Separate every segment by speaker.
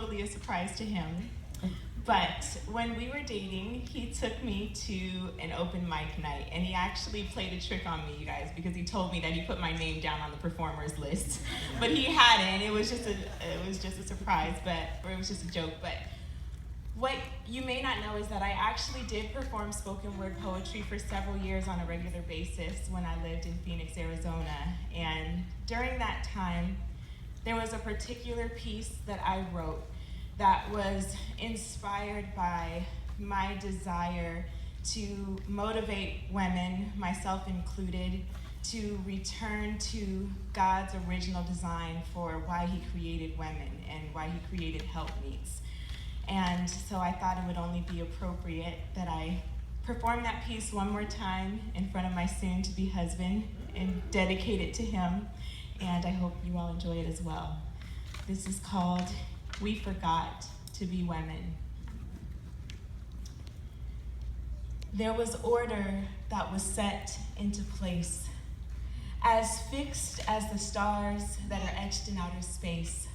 Speaker 1: totally a surprise to him. But when we were dating, he took me to an open mic night, and he actually played a trick on me, you guys, because he told me that he put my name down on the performers list, but he hadn't. It was just a surprise, or it was just a joke. But what you may not know is that I actually did perform spoken word poetry for several years on a regular basis when I lived in Phoenix, Arizona. And during that time, there was a particular piece that I wrote that was inspired by my desire to motivate women, myself included, to return to God's original design for why he created women and why he created helpmeets. And so I thought it would only be appropriate that I perform that piece one more time in front of my soon-to-be husband and dedicate it to him. And I hope you all enjoy it as well. This is called We Forgot to Be Women. There was order that was set into place, as fixed as the stars that are etched in outer space.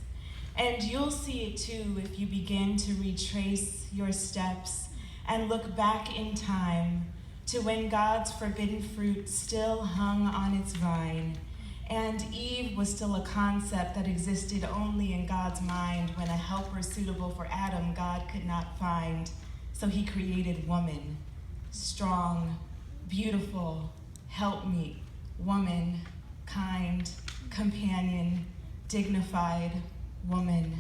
Speaker 1: And you'll see it too if you begin to retrace your steps and look back in time to when God's forbidden fruit still hung on its vine, and Eve was still a concept that existed only in God's mind when a helper suitable for Adam God could not find. So he created woman, strong, beautiful, helpmeet, woman, kind, companion, dignified woman.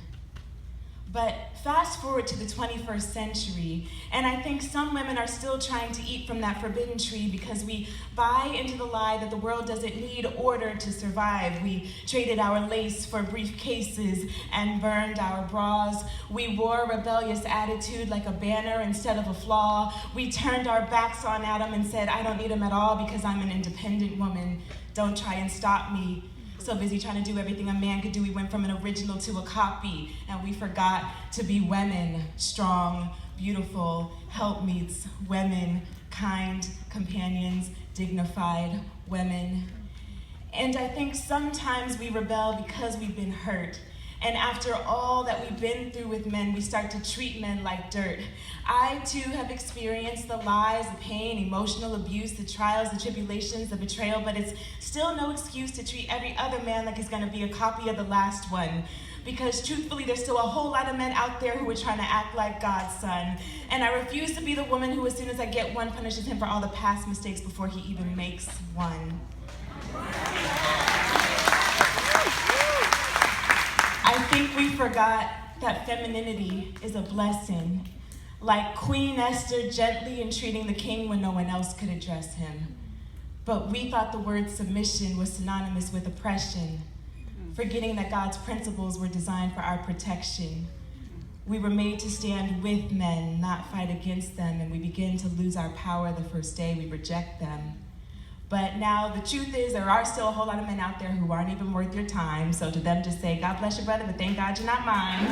Speaker 1: But fast forward to the 21st century, and I think some women are still trying to eat from that forbidden tree because we buy into the lie that the world doesn't need order to survive. We traded our lace for briefcases and burned our bras. We wore a rebellious attitude like a banner instead of a flaw. We turned our backs on Adam and said, I don't need him at all because I'm an independent woman. Don't try and stop me. So busy trying to do everything a man could do, we went from an original to a copy, and we forgot to be women, strong, beautiful, helpmeets, women, kind, companions, dignified women. And I think sometimes we rebel because we've been hurt. And after all that we've been through with men, we start to treat men like dirt. I too have experienced the lies, the pain, emotional abuse, the trials, the tribulations, the betrayal, but it's still no excuse to treat every other man like he's gonna be a copy of the last one. Because truthfully, there's still a whole lot of men out there who are trying to act like God's son. And I refuse to be the woman who, as soon as I get one, punishes him for all the past mistakes before he even makes one. I think we forgot that femininity is a blessing, like Queen Esther gently entreating the king when no one else could address him. But we thought the word submission was synonymous with oppression, forgetting that God's principles were designed for our protection. We were made to stand with men, not fight against them, and we begin to lose our power the first day we reject them. But now the truth is there are still a whole lot of men out there who aren't even worth your time, so to them just say, God bless your brother, but thank God you're not mine.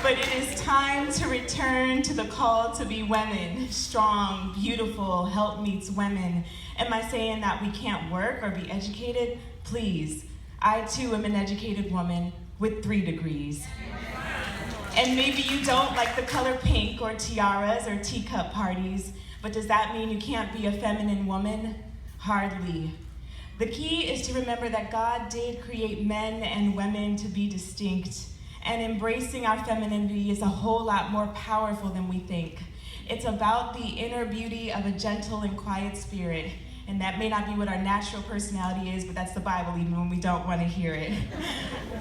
Speaker 1: But it is time to return to the call to be women, strong, beautiful, helpmeets women. Am I saying that we can't work or be educated? Please, I too am an educated woman with 3 degrees. And maybe you don't like the color pink or tiaras or teacup parties, but does that mean you can't be a feminine woman? Hardly. The key is to remember that God did create men and women to be distinct, and embracing our femininity is a whole lot more powerful than we think. It's about the inner beauty of a gentle and quiet spirit. And that may not be what our natural personality is, but that's the Bible even when we don't want to hear it.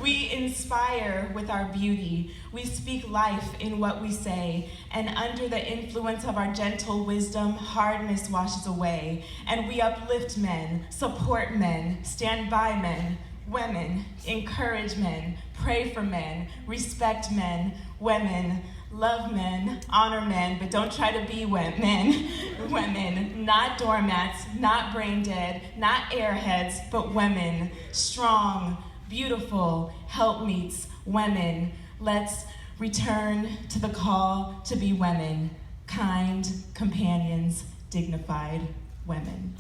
Speaker 1: We inspire with our beauty. We speak life in what we say. And under the influence of our gentle wisdom, hardness washes away. And we uplift men, support men, stand by men, women, encourage men, pray for men, respect men, women, love men, honor men, but don't try to be men, women, not doormats, not brain dead, not airheads, but women, strong, beautiful, helpmeets, women. Let's return to the call to be women, kind, companions, dignified women.